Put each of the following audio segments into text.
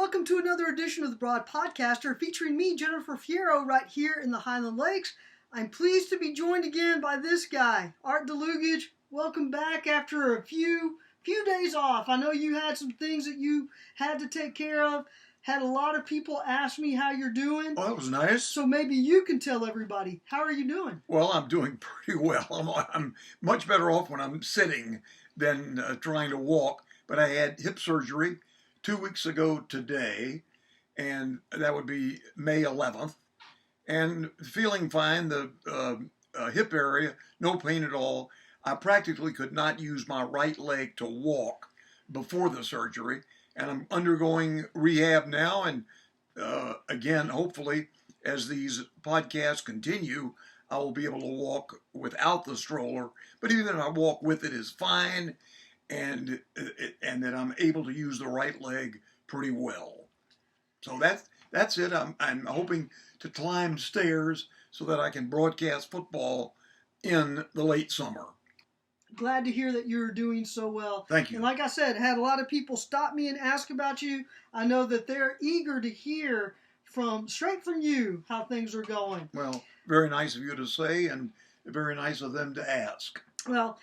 welcome to another edition of the Broad Podcaster featuring me, Jennifer Fierro, right here in the Highland Lakes. I'm pleased to be joined again by this guy, Art Dlugach. Welcome back after a few days off. I know you had some things that you had to take care of. Had a lot of people ask me how you're doing. Well, that was nice. So maybe you can tell everybody, how are you doing? Well, I'm doing pretty well. I'm much better off when I'm sitting than trying to walk. But I had hip surgery 2 weeks ago today, and that would be May 11th. And feeling fine, the hip area, no pain at all. I practically could not use my right leg to walk before the surgery. And I'm undergoing rehab now. And again, hopefully, as these podcasts continue, I will be able to walk without the stroller. But even if I walk with it is fine, and that I'm able to use the right leg pretty well. So that's it. I'm hoping to climb stairs so that I can broadcast football in the late summer. Glad to hear that you're doing so well. Thank you. And like I said, had a lot of people stop me and ask about you. I know that they're eager to hear straight from you how things are going. Well, very nice of you to say, and very nice of them to ask. Well,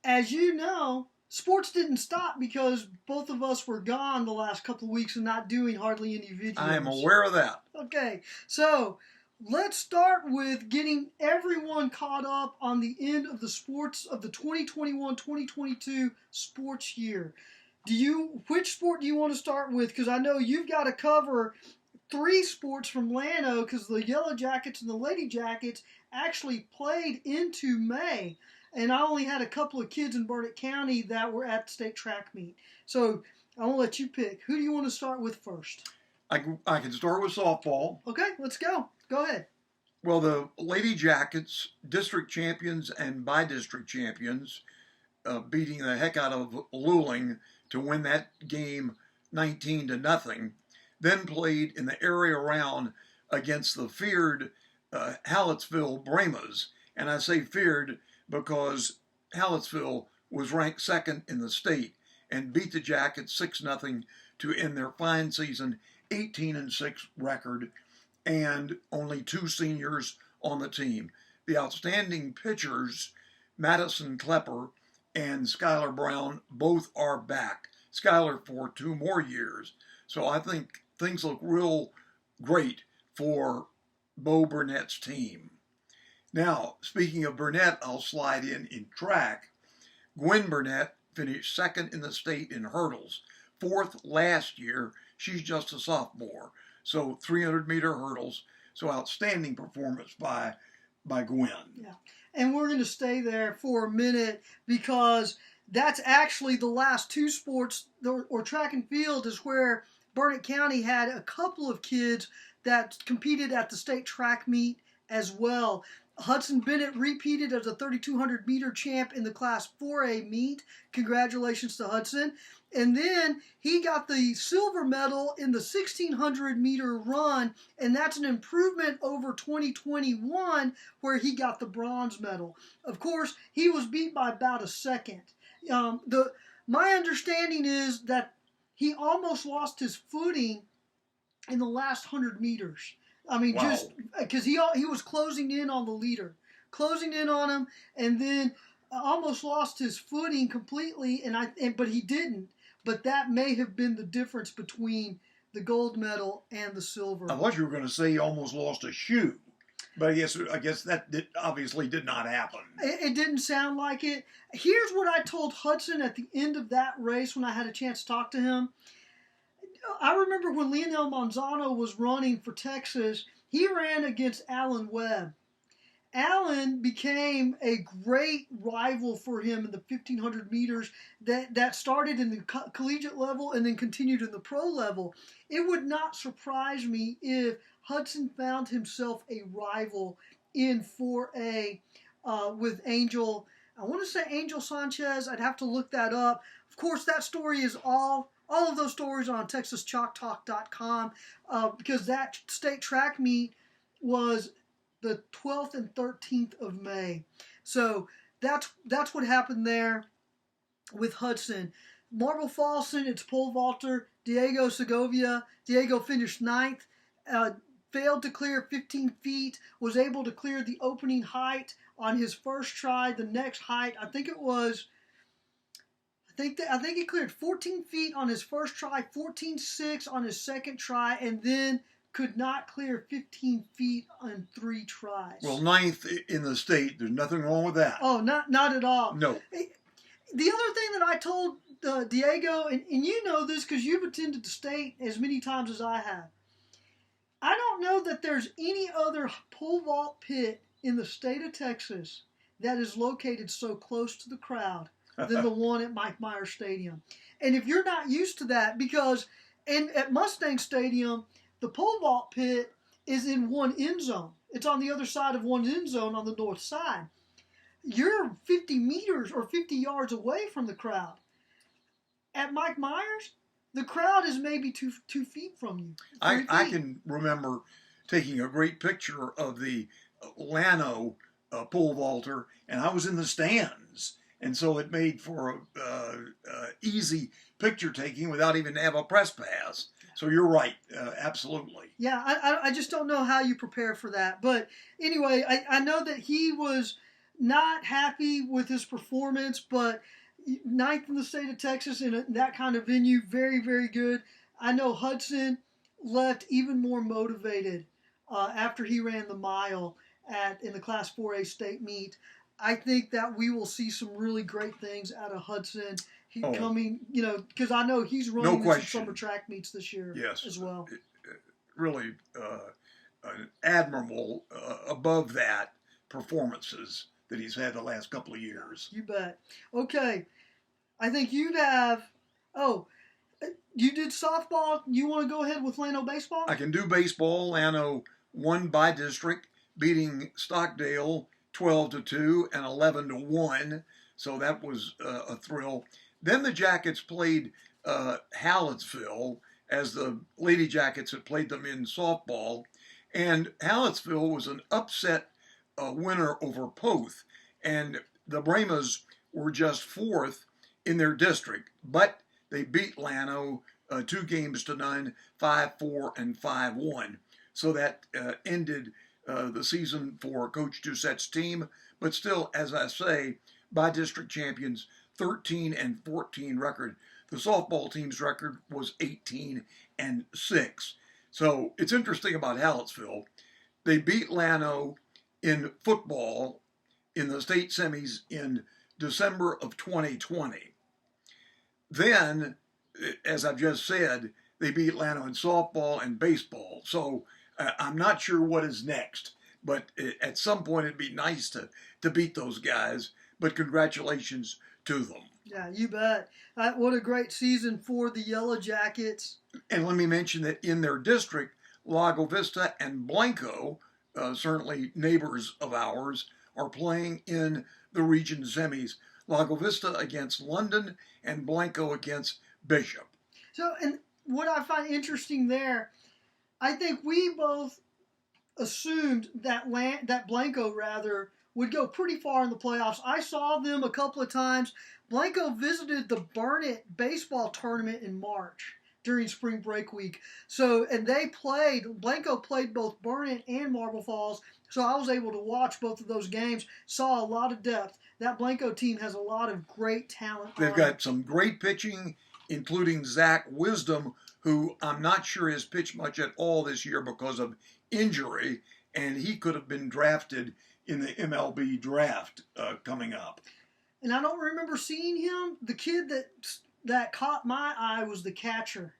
as you know, sports didn't stop because both of us were gone the last couple of weeks and not doing hardly any videos. I am aware of that. Okay, so let's start with getting everyone caught up on the end of the sports of the 2021-2022 sports year. Which sport do you want to start with? Because I know you've got to cover 3 sports from Llano because the Yellow Jackets and the Lady Jackets actually played into May. And I only had a couple of kids in Burnet County that were at the state track meet. So I want to let you pick. Who do you want to start with first? I can start with softball. Okay, let's go. Go ahead. Well, the Lady Jackets, district champions and by-district champions, beating the heck out of Luling to win that game 19-0, then played in the area round against the feared Hallettsville Brahmas. And I say feared because Hallettsville was ranked second in the state and beat the Jackets 6-0 to end their fine season 18-6 record, and only 2 seniors on the team. The outstanding pitchers, Madison Klepper and Skylar Brown, both are back. Skylar for 2 more years. So I think things look real great for Bo Burnett's team. Now, speaking of Burnet, I'll slide in track. Gwen Burnet finished second in the state in hurdles, 4th last year. She's just a sophomore. So 300-meter hurdles. So outstanding performance by Gwen. Yeah, and we're going to stay there for a minute because that's actually the last 2 sports, or track and field, is where Burnet County had a couple of kids that competed at the state track meet as well. Hudson Bennett repeated as a 3,200-meter champ in the Class 4A meet. Congratulations to Hudson. And then he got the silver medal in the 1,600-meter run, and that's an improvement over 2021 where he got the bronze medal. Of course, he was beat by about a second. My understanding is that he almost lost his footing in the last 100 meters. I mean, wow. Just because he was closing in on the leader, closing in on him, and then almost lost his footing completely. But he didn't. But that may have been the difference between the gold medal and the silver. I thought you were going to say he almost lost a shoe, but I guess that obviously did not happen. It didn't sound like it. Here's what I told Hudson at the end of that race when I had a chance to talk to him. I remember when Leonel Manzano was running for Texas, he ran against Alan Webb. Alan became a great rival for him in the 1,500 meters that started in the collegiate level and then continued in the pro level. It would not surprise me if Hudson found himself a rival in 4A with Angel. I want to say Angel Sanchez. I'd have to look that up. Of course, that story is all of those stories are on TexasChalkTalk.com because that state track meet was the 12th and 13th of May. So that's what happened there with Hudson. Marble Falls sent its pole vaulter, Diego Segovia. Diego finished ninth, failed to clear 15 feet, was able to clear the opening height on his first try. The next height, I think he cleared 14 feet on his first try, 14.6 on his second try, and then could not clear 15 feet on 3 tries. Well, ninth in the state. There's nothing wrong with that. Oh, not at all. No. The other thing that I told Diego, and you know this because you've attended the state as many times as I have, I don't know that there's any other pole vault pit in the state of Texas that is located so close to the crowd than the one at Mike Myers Stadium. And if you're not used to that, because at Mustang Stadium, the pole vault pit is in one end zone. It's on the other side of one end zone on the north side. You're 50 meters or 50 yards away from the crowd. At Mike Myers, the crowd is maybe two feet from you. I can remember taking a great picture of the Llano pole vaulter, and I was in the stands. And so it made for easy picture taking without even have a press pass. So you're right, absolutely. Yeah, I just don't know how you prepare for that. But anyway, I know that he was not happy with his performance, but ninth in the state of Texas in that kind of venue, very, very good. I know Hudson left even more motivated after he ran the mile in the Class 4A state meet. I think that we will see some really great things out of Hudson. Coming, because I know he's running some summer track meets this year as well. Really admirable above that performances that he's had the last couple of years. You bet. Okay, I think you'd have. Oh, you did softball. You want to go ahead with Llano baseball? I can do baseball. Llano won by district, beating Stockdale 12-2 and 11-1. So that was a thrill. Then the Jackets played Hallettsville, as the Lady Jackets had played them in softball. And Hallettsville was an upset winner over Poth. And the Brahmas were just fourth in their district. But they beat Llano 2-0, 5-4, and 5-1. So that ended the season for Coach Doucette's team. But still, as I say, by district champions, 13-14 record. The softball team's record was 18-6. So it's interesting about Hallettsville. They beat Llano in football in the state semis in December of 2020. Then, as I've just said, they beat Llano in softball and baseball. So I'm not sure what is next. But at some point it'd be nice to beat those guys. But congratulations to them. Yeah, you bet. What a great season for the Yellow Jackets. And let me mention that in their district, Lago Vista and Blanco, certainly neighbors of ours, are playing in the region semis. Lago Vista against London and Blanco against Bishop. So, and what I find interesting there, I think we both assumed that Blanco would go pretty far in the playoffs. I saw them a couple of times. Blanco visited the Burnet baseball tournament in March during spring break week. So, and Blanco played both Burnet and Marble Falls. So I was able to watch both of those games, saw a lot of depth. That Blanco team has a lot of great talent. They've got some great pitching, including Zach Wisdom, who I'm not sure has pitched much at all this year because of injury, and he could have been drafted in the MLB draft coming up. And I don't remember seeing him. The kid that caught my eye was the catcher,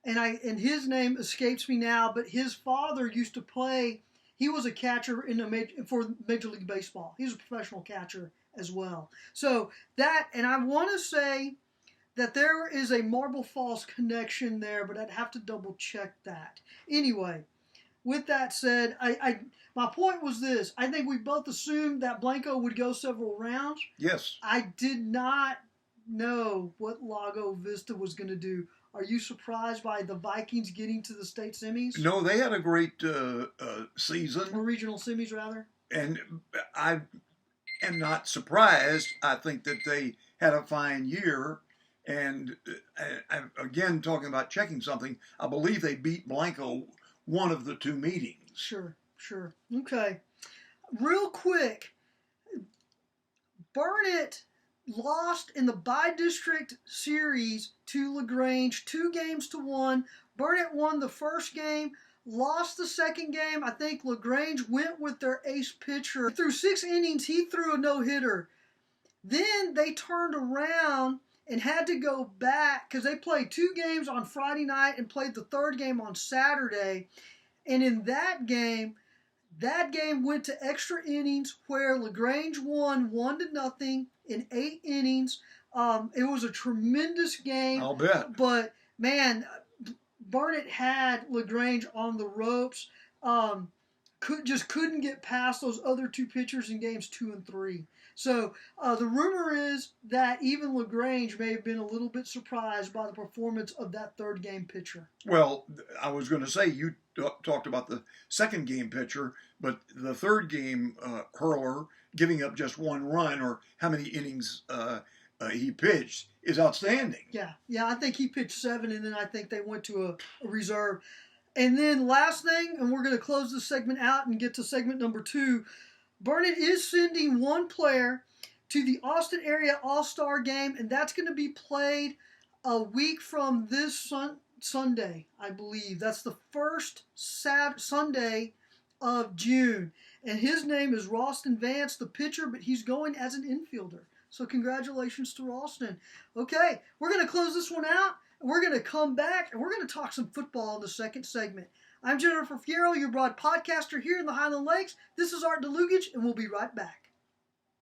and his name escapes me now. But his father used to play. He was a catcher for Major League Baseball. He was a professional catcher as well. So that, and I want to say that there is a Marble Falls connection there, but I'd have to double check that. Anyway, with that said, my point was this. I think we both assumed that Blanco would go several rounds. Yes. I did not know what Lago Vista was going to do. Are you surprised by the Vikings getting to the state semis? No, they had a great season. Or regional semis, rather. And I am not surprised. I think that they had a fine year. And again, talking about checking something, I believe they beat Blanco one of the two meetings. Sure. Okay. Real quick, Burnet lost in the by-district series to LaGrange 2-1. Burnet won the first game, lost the second game. I think LaGrange went with their ace pitcher. Through 6 innings, he threw a no-hitter. Then they turned around and had to go back because they played 2 games on Friday night and played the third game on Saturday. And in that game went to extra innings where LaGrange won 1-0 in 8 innings. It was a tremendous game. I'll bet. But, man, Burnet had LaGrange on the ropes. Couldn't get past those other 2 pitchers in games 2 and 3. So the rumor is that even LaGrange may have been a little bit surprised by the performance of that third game pitcher. Well, I was going to say you talked about the second game pitcher, but the third game hurler giving up just 1 run, or how many innings he pitched, is outstanding. Yeah, I think he pitched 7, and then I think they went to a reserve. And then last thing, and we're going to close this segment out and get to segment number 2, Burnet is sending 1 player to the Austin area All-Star game, and that's going to be played a week from this Sunday, I believe. That's the first Sunday of June. And his name is Ralston Vance, the pitcher, but he's going as an infielder. So congratulations to Ralston. Okay, we're going to close this one out. We're going to come back, and we're going to talk some football in the second segment. I'm Jennifer Fierro, your broad podcaster here in the Highland Lakes. This is Art Dlugach, and we'll be right back.